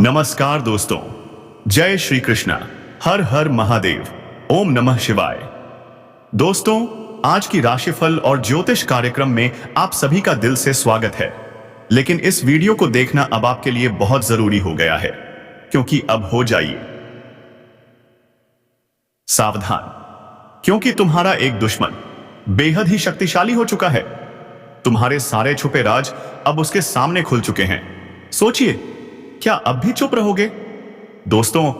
नमस्कार दोस्तों, जय श्री कृष्णा, हर हर महादेव, ओम नमः शिवाय। दोस्तों, आज की राशिफल और ज्योतिष कार्यक्रम में आप सभी का दिल से स्वागत है। लेकिन इस वीडियो को देखना अब आपके लिए बहुत जरूरी हो गया है, क्योंकि अब हो जाइए सावधान, क्योंकि तुम्हारा एक दुश्मन बेहद ही शक्तिशाली हो चुका है। तुम्हारे सारे छुपे राज अब उसके सामने खुल चुके हैं। सोचिए, क्या अब भी चुप रहोगे? दोस्तों,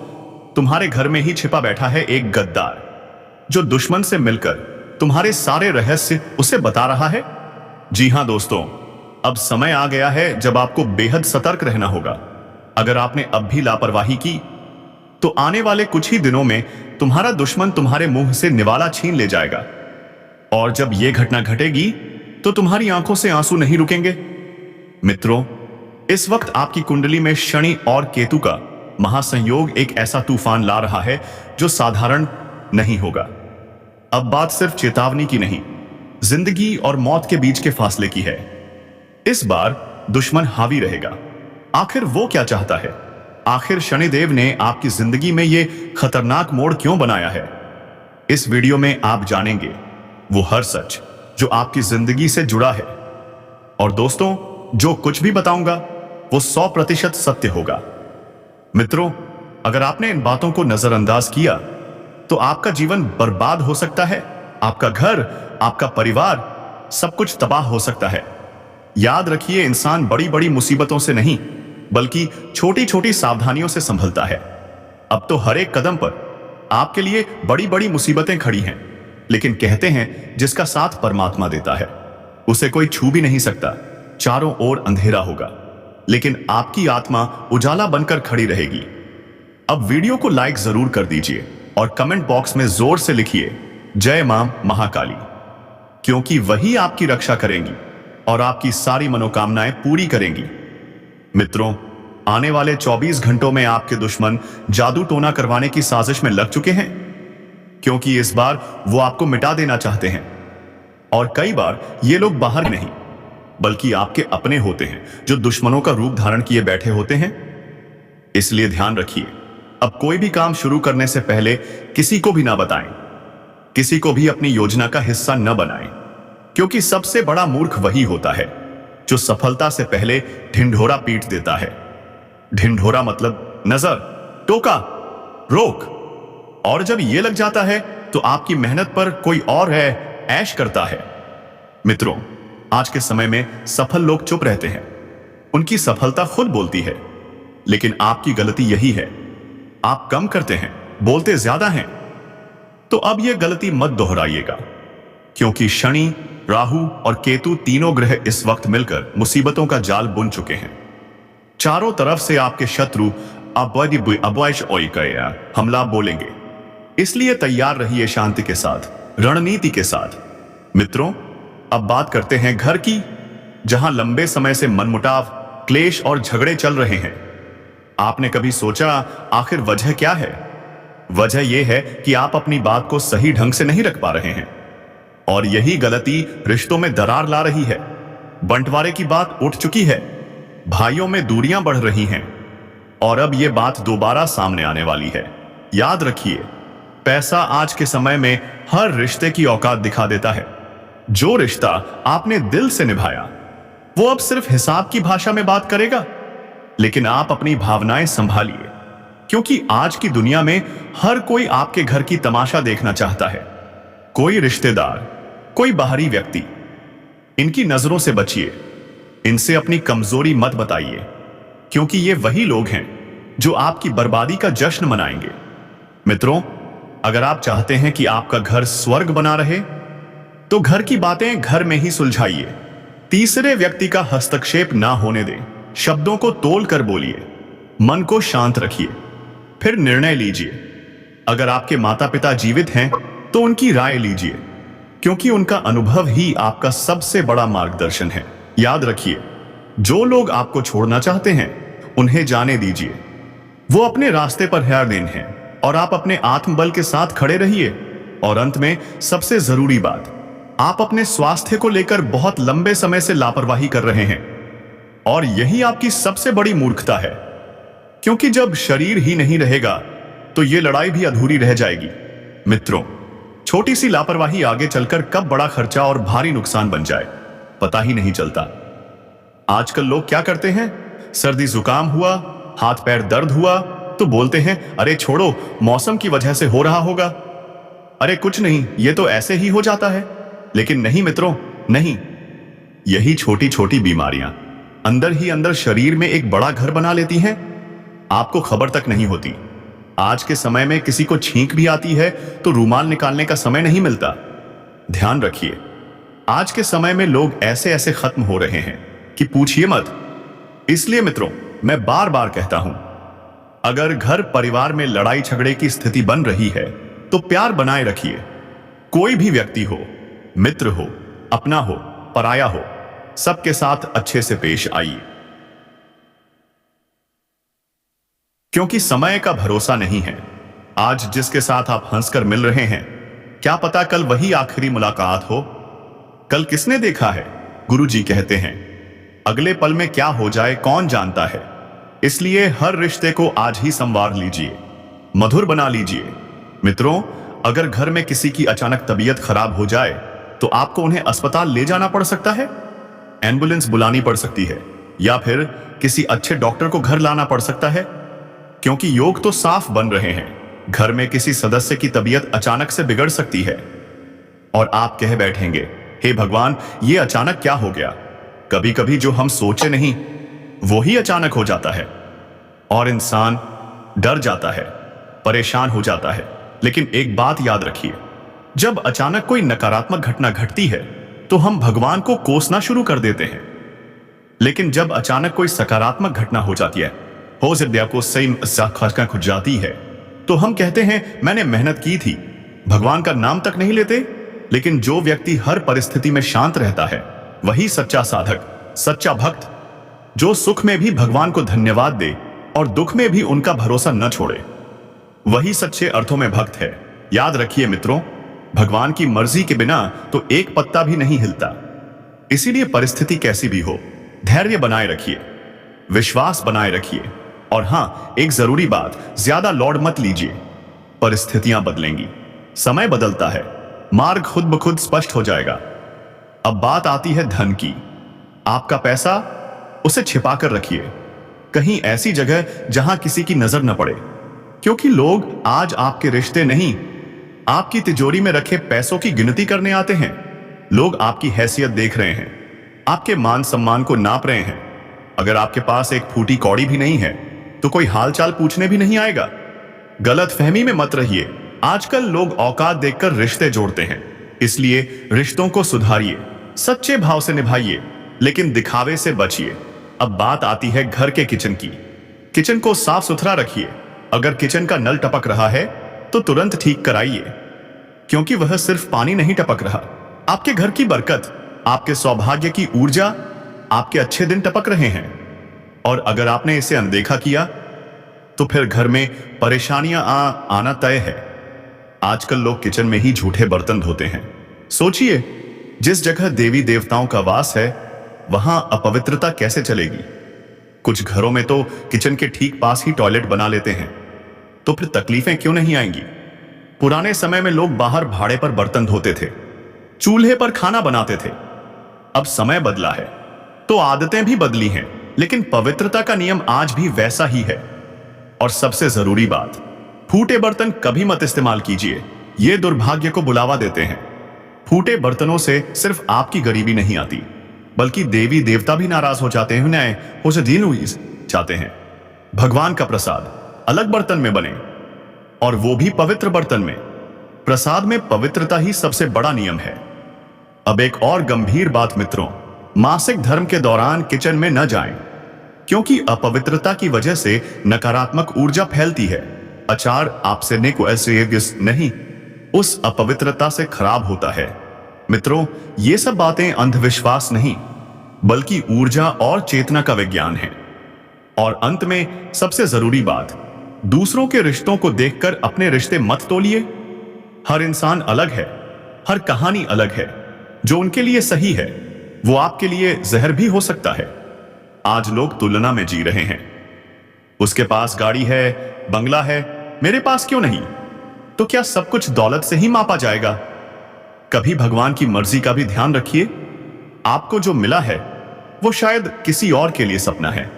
तुम्हारे घर में ही छिपा बैठा है एक गद्दार, जो दुश्मन से मिलकर तुम्हारे सारे रहस्य उसे बता रहा है। जी हां दोस्तों, अब समय आ गया है जब आपको बेहद सतर्क रहना होगा। अगर आपने अब भी लापरवाही की तो आने वाले कुछ ही दिनों में तुम्हारा दुश्मन तुम्हारे मुंह से निवाला छीन ले जाएगा। और जब यह घटना घटेगी तो तुम्हारी आंखों से आंसू नहीं रुकेंगे। मित्रों, इस वक्त आपकी कुंडली में शनि और केतु का महासंयोग एक ऐसा तूफान ला रहा है जो साधारण नहीं होगा। अब बात सिर्फ चेतावनी की नहीं, जिंदगी और मौत के बीच के फासले की है। इस बार दुश्मन हावी रहेगा। आखिर वो क्या चाहता है? आखिर शनिदेव ने आपकी जिंदगी में ये खतरनाक मोड़ क्यों बनाया है? इस वीडियो में आप जानेंगे वो हर सच जो आपकी जिंदगी से जुड़ा है। और दोस्तों, जो कुछ भी बताऊंगा वो 100% सत्य होगा। मित्रों, अगर आपने इन बातों को नजरअंदाज किया तो आपका जीवन बर्बाद हो सकता है। आपका घर, आपका परिवार, सब कुछ तबाह हो सकता है। याद रखिए, इंसान बड़ी बड़ी मुसीबतों से नहीं बल्कि छोटी छोटी सावधानियों से संभलता है। अब तो हर एक कदम पर आपके लिए बड़ी बड़ी मुसीबतें खड़ी हैं, लेकिन कहते हैं जिसका साथ परमात्मा देता है उसे कोई छू भी नहीं सकता। चारों ओर अंधेरा होगा, लेकिन आपकी आत्मा उजाला बनकर खड़ी रहेगी। अब वीडियो को लाइक जरूर कर दीजिए और कमेंट बॉक्स में जोर से लिखिए जय मां महाकाली, क्योंकि वही आपकी रक्षा करेंगी और आपकी सारी मनोकामनाएं पूरी करेंगी। मित्रों, आने वाले 24 घंटों में आपके दुश्मन जादू टोना करवाने की साजिश में लग चुके हैं, क्योंकि इस बार वो आपको मिटा देना चाहते हैं। और कई बार ये लोग बाहर नहीं बल्कि आपके अपने होते हैं, जो दुश्मनों का रूप धारण किए बैठे होते हैं। इसलिए ध्यान रखिए, अब कोई भी काम शुरू करने से पहले किसी को भी ना बताएं, किसी को भी अपनी योजना का हिस्सा न बनाएं, क्योंकि सबसे बड़ा मूर्ख वही होता है जो सफलता से पहले ढिंढोरा पीट देता है। ढिंढोरा मतलब नजर, टोका, रोक। और जब यह लग जाता है तो आपकी मेहनत पर कोई और है ऐश करता है। मित्रों, आज के समय में सफल लोग चुप रहते हैं, उनकी सफलता खुद बोलती है। लेकिन आपकी गलती यही है, आप कम करते हैं, बोलते ज्यादा हैं। तो अब यह गलती मत दोहराइएगा, क्योंकि शनि, राहु और केतु तीनों ग्रह इस वक्त मिलकर मुसीबतों का जाल बुन चुके हैं। चारों तरफ से आपके शत्रु हमला बोलेंगे, इसलिए तैयार रहिए शांति के साथ, रणनीति के साथ। मित्रों, अब बात करते हैं घर की, जहां लंबे समय से मनमुटाव, क्लेश और झगड़े चल रहे हैं। आपने कभी सोचा आखिर वजह क्या है? वजह यह है कि आप अपनी बात को सही ढंग से नहीं रख पा रहे हैं, और यही गलती रिश्तों में दरार ला रही है। बंटवारे की बात उठ चुकी है, भाइयों में दूरियां बढ़ रही हैं, और अब यह बात दोबारा सामने आने वाली है। याद रखिए, पैसा आज के समय में हर रिश्ते की औकात दिखा देता है। जो रिश्ता आपने दिल से निभाया वो अब सिर्फ हिसाब की भाषा में बात करेगा। लेकिन आप अपनी भावनाएं संभालिए, क्योंकि आज की दुनिया में हर कोई आपके घर की तमाशा देखना चाहता है। कोई रिश्तेदार, कोई बाहरी व्यक्ति, इनकी नजरों से बचिए। इनसे अपनी कमजोरी मत बताइए, क्योंकि ये वही लोग हैं जो आपकी बर्बादी का जश्न मनाएंगे। मित्रों, अगर आप चाहते हैं कि आपका घर स्वर्ग बना रहे तो घर की बातें घर में ही सुलझाइए। तीसरे व्यक्ति का हस्तक्षेप ना होने दें। शब्दों को तोल कर बोलिए, मन को शांत रखिए, फिर निर्णय लीजिए। अगर आपके माता पिता जीवित हैं तो उनकी राय लीजिए, क्योंकि उनका अनुभव ही आपका सबसे बड़ा मार्गदर्शन है। याद रखिए, जो लोग आपको छोड़ना चाहते हैं उन्हें जाने दीजिए। वो अपने रास्ते पर हैरान हैं, और आप अपने आत्मबल के साथ खड़े रहिए। और अंत में सबसे जरूरी बात, आप अपने स्वास्थ्य को लेकर बहुत लंबे समय से लापरवाही कर रहे हैं, और यही आपकी सबसे बड़ी मूर्खता है। क्योंकि जब शरीर ही नहीं रहेगा तो ये लड़ाई भी अधूरी रह जाएगी। मित्रों, छोटी सी लापरवाही आगे चलकर कब बड़ा खर्चा और भारी नुकसान बन जाए पता ही नहीं चलता। आजकल लोग क्या करते हैं, सर्दी जुकाम हुआ, हाथ पैर दर्द हुआ तो बोलते हैं अरे छोड़ो, मौसम की वजह से हो रहा होगा, अरे कुछ नहीं, ये तो ऐसे ही हो जाता है। लेकिन नहीं मित्रों, नहीं, यही छोटी छोटी बीमारियां अंदर ही अंदर शरीर में एक बड़ा घर बना लेती हैं, आपको खबर तक नहीं होती। आज के समय में किसी को छींक भी आती है तो रूमाल निकालने का समय नहीं मिलता। ध्यान रखिए, आज के समय में लोग ऐसे ऐसे खत्म हो रहे हैं कि पूछिए मत। इसलिए मित्रों, मैं बार बार कहता हूं, अगर घर परिवार में लड़ाई झगड़े की स्थिति बन रही है तो प्यार बनाए रखिए। कोई भी व्यक्ति हो, मित्र हो, अपना हो, पराया हो, सबके साथ अच्छे से पेश आइए, क्योंकि समय का भरोसा नहीं है। आज जिसके साथ आप हंसकर मिल रहे हैं, क्या पता कल वही आखिरी मुलाकात हो। कल किसने देखा है, गुरुजी कहते हैं, अगले पल में क्या हो जाए कौन जानता है। इसलिए हर रिश्ते को आज ही संवार लीजिए, मधुर बना लीजिए। मित्रों, अगर घर में किसी की अचानक तबीयत खराब हो जाए तो आपको उन्हें अस्पताल ले जाना पड़ सकता है, एम्बुलेंस बुलानी पड़ सकती है, या फिर किसी अच्छे डॉक्टर को घर लाना पड़ सकता है, क्योंकि योग तो साफ बन रहे हैं। घर में किसी सदस्य की तबीयत अचानक से बिगड़ सकती है और आप कह बैठेंगे, हे भगवान, ये अचानक क्या हो गया। कभी कभी जो हम सोचे नहीं वो ही अचानक हो जाता है और इंसान डर जाता है, परेशान हो जाता है। लेकिन एक बात याद रखिए, जब अचानक कोई नकारात्मक घटना घटती है तो हम भगवान को कोसना शुरू कर देते हैं, लेकिन जब अचानक कोई सकारात्मक घटना हो जाती है, हो जिद्या को सही खटका खुद जाती है, तो हम कहते हैं मैंने मेहनत की थी, भगवान का नाम तक नहीं लेते। लेकिन जो व्यक्ति हर परिस्थिति में शांत रहता है वही सच्चा साधक, सच्चा भक्त, जो सुख में भी भगवान को धन्यवाद दे और दुख में भी उनका भरोसा न छोड़े, वही सच्चे अर्थों में भक्त है। याद रखिए मित्रों, भगवान की मर्जी के बिना तो एक पत्ता भी नहीं हिलता। इसीलिए परिस्थिति कैसी भी हो, धैर्य बनाए रखिए, विश्वास बनाए रखिए, और हां, एक जरूरी बात, ज्यादा लौट मत लीजिए। परिस्थितियां बदलेंगी, समय बदलता है, मार्ग खुद ब खुद स्पष्ट हो जाएगा। अब बात आती है धन की। आपका पैसा, उसे छिपा कर रखिए कहीं ऐसी जगह जहां किसी की नजर न पड़े, क्योंकि लोग आज आपके रिश्ते नहीं, आपकी तिजोरी में रखे पैसों की गिनती करने आते हैं। लोग आपकी हैसियत देख रहे हैं, आपके मान सम्मान को नाप रहे हैं। अगर आपके पास एक फूटी कौड़ी भी नहीं है तो कोई हालचाल पूछने भी नहीं आएगा। गलत फहमी में मत रहिए, आजकल लोग औकात देखकर रिश्ते जोड़ते हैं। इसलिए रिश्तों को सुधारिए, सच्चे भाव से निभाइए, लेकिन दिखावे से बचिए। अब बात आती है घर के किचन की। किचन को साफ सुथरा रखिए। अगर किचन का नल टपक रहा है तो तुरंत ठीक कराइए, क्योंकि वह सिर्फ पानी नहीं टपक रहा, आपके घर की बरकत, आपके सौभाग्य की ऊर्जा, आपके अच्छे दिन टपक रहे हैं। और अगर आपने इसे अनदेखा किया तो फिर घर में परेशानियां आना तय है। आजकल लोग किचन में ही झूठे बर्तन धोते हैं। सोचिए, जिस जगह देवी देवताओं का वास है वहां अपवित्रता कैसे चलेगी। कुछ घरों में तो किचन के ठीक पास ही टॉयलेट बना लेते हैं, तो फिर तकलीफें क्यों नहीं आएंगी। पुराने समय में लोग बाहर भाड़े पर बर्तन धोते थे, चूल्हे पर खाना बनाते थे। अब समय बदला है तो आदतें भी बदली हैं, लेकिन पवित्रता का नियम आज भी वैसा ही है। और सबसे जरूरी बात, फूटे बर्तन कभी मत इस्तेमाल कीजिए, ये दुर्भाग्य को बुलावा देते हैं। फूटे बर्तनों से सिर्फ आपकी गरीबी नहीं आती, बल्कि देवी देवता भी नाराज हो जाते हैं, न्याय हो चाहते हैं। भगवान का प्रसाद अलग बर्तन में बने, और वो भी पवित्र बर्तन में। प्रसाद में पवित्रता ही सबसे बड़ा नियम है। अब एक और गंभीर बात मित्रों, मासिक धर्म के दौरान किचन में न जाएं, क्योंकि अपवित्रता की वजह से नकारात्मक ऊर्जा फैलती है। अचार आपसे नहीं, उस अपवित्रता से खराब होता है। मित्रों, ये सब बातें अंधविश्वास नहीं, बल्कि ऊर्जा और चेतना का विज्ञान है। और अंत में सबसे जरूरी बात, दूसरों के रिश्तों को देखकर अपने रिश्ते मत तोलिए। हर इंसान अलग है, हर कहानी अलग है। जो उनके लिए सही है वो आपके लिए जहर भी हो सकता है। आज लोग तुलना में जी रहे हैं, उसके पास गाड़ी है, बंगला है, मेरे पास क्यों नहीं? तो क्या सब कुछ दौलत से ही मापा जाएगा? कभी भगवान की मर्जी का भी ध्यान रखिए। आपको जो मिला है वो शायद किसी और के लिए सपना है।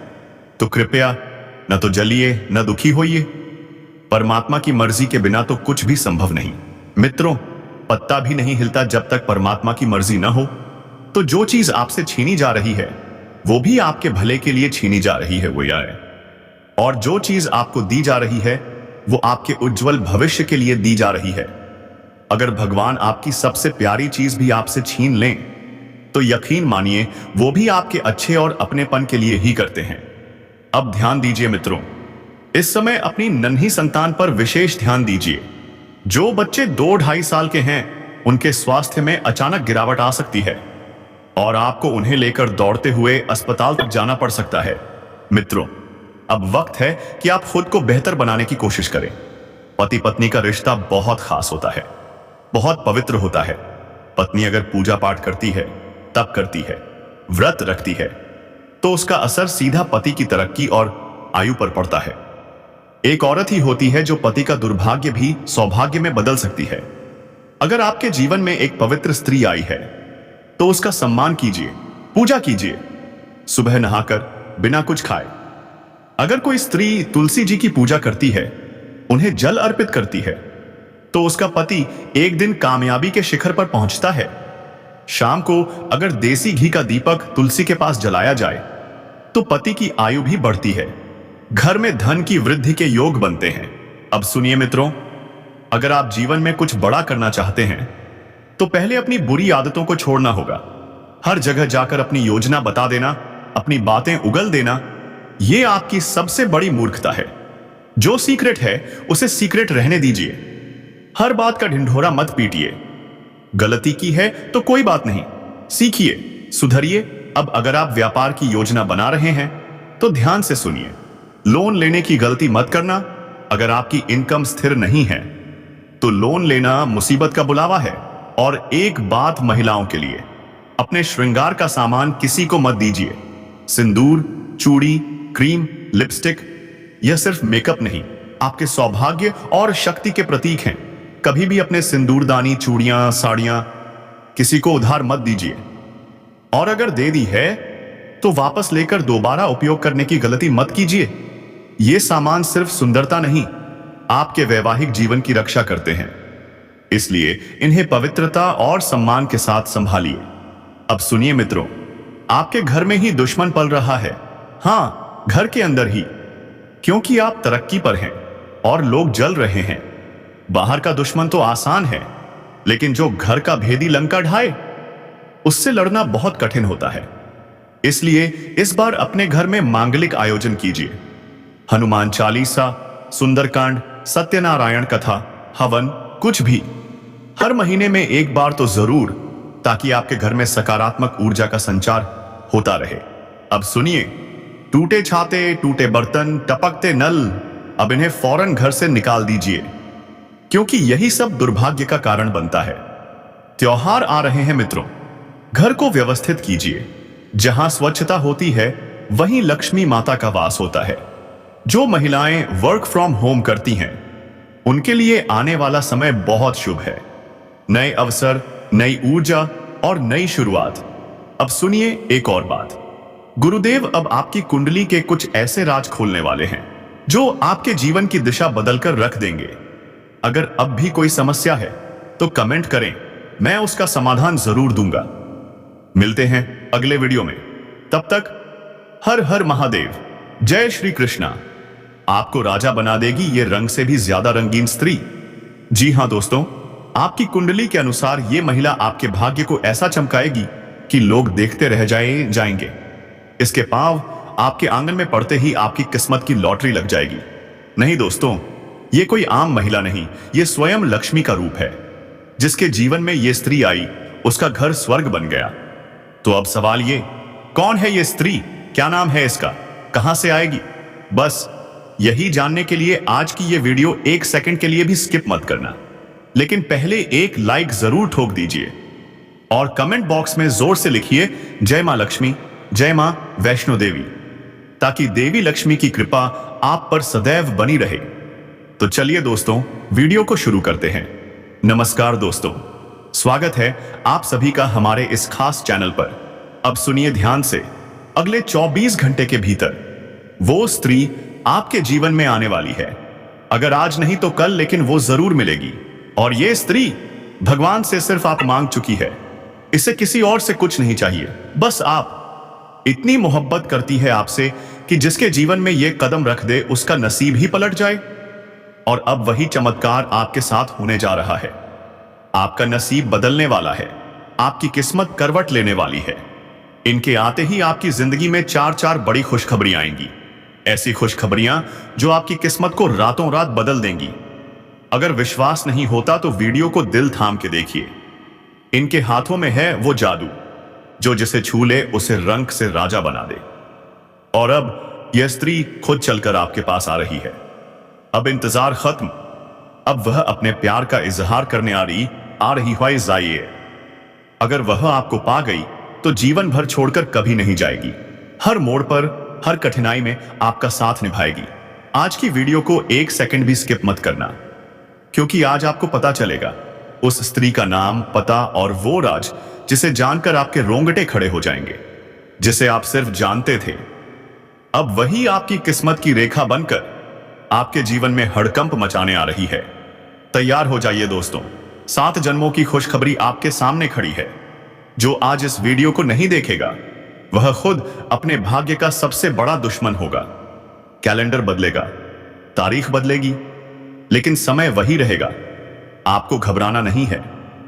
तो कृपया न तो जलिए न दुखी होइए। परमात्मा की मर्जी के बिना तो कुछ भी संभव नहीं। मित्रों, पत्ता भी नहीं हिलता जब तक परमात्मा की मर्जी न हो। तो जो चीज आपसे छीनी जा रही है वो भी आपके भले के लिए छीनी जा रही है वो यार। और जो चीज आपको दी जा रही है वो आपके उज्जवल भविष्य के लिए दी जा रही है। अगर भगवान आपकी सबसे प्यारी चीज भी आपसे छीन लें तो यकीन मानिए वो भी आपके अच्छे और अपनेपन के लिए ही करते हैं। अब ध्यान दीजिए मित्रों, इस समय अपनी नन्ही संतान पर विशेष ध्यान दीजिए। जो बच्चे 2-2.5 साल के हैं उनके स्वास्थ्य में अचानक गिरावट आ सकती है और आपको उन्हें लेकर दौड़ते हुए अस्पताल तक जाना पड़ सकता है। मित्रों, अब वक्त है कि आप खुद को बेहतर बनाने की कोशिश करें। पति पत्नी का रिश्ता बहुत खास होता है, बहुत पवित्र होता है। पत्नी अगर पूजा पाठ करती है, तप करती है, व्रत रखती है तो उसका असर सीधा पति की तरक्की और आयु पर पड़ता है। एक औरत ही होती है जो पति का दुर्भाग्य भी सौभाग्य में बदल सकती है। अगर आपके जीवन में एक पवित्र स्त्री आई है तो उसका सम्मान कीजिए, पूजा कीजिए, सुबह नहाकर बिना कुछ खाए। अगर कोई स्त्री तुलसी जी की पूजा करती है, उन्हें जल अर्पित करती है, तो उसका पति एक दिन कामयाबी के शिखर पर पहुंचता है। शाम को अगर देसी घी का दीपक तुलसी के पास जलाया जाए तो पति की आयु भी बढ़ती है, घर में धन की वृद्धि के योग बनते हैं। अब सुनिए मित्रों, अगर आप जीवन में कुछ बड़ा करना चाहते हैं तो पहले अपनी बुरी आदतों को छोड़ना होगा। हर जगह जाकर अपनी योजना बता देना, अपनी बातें उगल देना, यह आपकी सबसे बड़ी मूर्खता है। जो सीक्रेट है उसे सीक्रेट रहने दीजिए। हर बात का ढिंढोरा मत पीटिए। गलती की है तो कोई बात नहीं, सीखिए, सुधरिए। अब अगर आप व्यापार की योजना बना रहे हैं तो ध्यान से सुनिए। लोन लेने की गलती मत करना। अगर आपकी इनकम स्थिर नहीं है तो लोन लेना मुसीबत का बुलावा है। और एक बात महिलाओं के लिए, अपने श्रृंगार का सामान किसी को मत दीजिए। सिंदूर, चूड़ी, क्रीम, लिपस्टिक, यह सिर्फ मेकअप नहीं, आपके सौभाग्य और शक्ति के प्रतीक हैं। कभी भी अपने सिंदूरदानी, चूड़ियां, साड़ियां किसी को उधार मत दीजिए। और अगर दे दी है तो वापस लेकर दोबारा उपयोग करने की गलती मत कीजिए। ये सामान सिर्फ सुंदरता नहीं, आपके वैवाहिक जीवन की रक्षा करते हैं, इसलिए इन्हें पवित्रता और सम्मान के साथ संभालिए। अब सुनिए मित्रों, आपके घर में ही दुश्मन पल रहा है। हां, घर के अंदर ही, क्योंकि आप तरक्की पर हैं और लोग जल रहे हैं। बाहर का दुश्मन तो आसान है, लेकिन जो घर का भेदी लंका ढाए उससे लड़ना बहुत कठिन होता है। इसलिए इस बार अपने घर में मांगलिक आयोजन कीजिए। हनुमान चालीसा, सुंदरकांड, सत्यनारायण कथा, हवन, कुछ भी हर महीने में एक बार तो जरूर, ताकि आपके घर में सकारात्मक ऊर्जा का संचार होता रहे। अब सुनिए, टूटे छाते, टूटे बर्तन, टपकते नल, अब इन्हें फौरन घर से निकाल दीजिए, क्योंकि यही सब दुर्भाग्य का कारण बनता है। त्योहार आ रहे हैं मित्रों, घर को व्यवस्थित कीजिए। जहां स्वच्छता होती है वहीं लक्ष्मी माता का वास होता है। जो महिलाएं वर्क फ्रॉम होम करती हैं उनके लिए आने वाला समय बहुत शुभ है। नए अवसर, नई ऊर्जा और नई शुरुआत। अब सुनिए एक और बात, गुरुदेव अब आपकी कुंडली के कुछ ऐसे राज खोलने वाले हैं जो आपके जीवन की दिशा बदलकर रख देंगे। अगर अब भी कोई समस्या है तो कमेंट करें, मैं उसका समाधान जरूर दूंगा। मिलते हैं अगले वीडियो में, तब तक हर हर महादेव, जय श्री कृष्णा। आपको राजा बना देगी ये रंग से भी ज्यादा रंगीन स्त्री। जी हां दोस्तों, आपकी कुंडली के अनुसार ये महिला आपके भाग्य को ऐसा चमकाएगी कि लोग देखते रह जाएंगे। इसके पांव आपके आंगन में पड़ते ही आपकी किस्मत की लॉटरी लग जाएगी। नहीं दोस्तों, ये कोई आम महिला नहीं, ये स्वयं लक्ष्मी का रूप है। जिसके जीवन में ये स्त्री आई उसका घर स्वर्ग बन गया। तो अब सवाल ये, कौन है ये स्त्री, क्या नाम है इसका, कहां से आएगी? बस यही जानने के लिए आज की ये वीडियो 1 सेकंड के लिए भी स्किप मत करना। लेकिन पहले एक लाइक जरूर ठोक दीजिए और कमेंट बॉक्स में जोर से लिखिए जय मां लक्ष्मी, जय मां वैष्णो देवी, ताकि देवी लक्ष्मी की कृपा आप पर सदैव बनी रहे। तो चलिए दोस्तों, वीडियो को शुरू करते हैं। नमस्कार दोस्तों, स्वागत है आप सभी का हमारे इस खास चैनल पर। अब सुनिए ध्यान से, अगले 24 घंटे के भीतर वो स्त्री आपके जीवन में आने वाली है। अगर आज नहीं तो कल, लेकिन वो जरूर मिलेगी। और ये स्त्री भगवान से सिर्फ आप मांग चुकी है। इसे किसी और से कुछ नहीं चाहिए, बस आप। इतनी मोहब्बत करती है आपसे कि जिसके जीवन में ये कदम रख दे उसका नसीब ही पलट जाए। और अब वही चमत्कार आपके साथ होने जा रहा है। आपका नसीब बदलने वाला है, आपकी किस्मत करवट लेने वाली है। इनके आते ही आपकी जिंदगी में चार चार बड़ी खुशखबरियां आएंगी। ऐसी खुशखबरियां जो आपकी किस्मत को रातों रात बदल देंगी। अगर विश्वास नहीं होता तो वीडियो को दिल थाम के देखिए। इनके हाथों में है वो जादू जो जिसे छू ले उसे रंग से राजा बना दे। और अब यह स्त्री खुद चलकर आपके पास आ रही है। अब इंतजार खत्म। अब वह अपने प्यार का इजहार करने आ रही है। जाइए, अगर वह आपको पा गई तो जीवन भर छोड़कर कभी नहीं जाएगी। हर मोड़ पर, हर कठिनाई में आपका साथ निभाएगी। आज की वीडियो को एक सेकंड भी स्किप मत करना, क्योंकि आज आपको पता चलेगा उस स्त्री का नाम, पता और वो राज जिसे जानकर आपके रोंगटे खड़े हो जाएंगे, जिसे आप सिर्फ जानते थे। अब वही आपकी किस्मत की रेखा बनकर आपके जीवन में हड़कंप मचाने आ रही है। तैयार हो जाइए दोस्तों, 7 जन्मों की खुशखबरी आपके सामने खड़ी है। जो आज इस वीडियो को नहीं देखेगा वह खुद अपने भाग्य का सबसे बड़ा दुश्मन होगा। कैलेंडर बदलेगा, तारीख बदलेगी, लेकिन समय वही रहेगा। आपको घबराना नहीं है।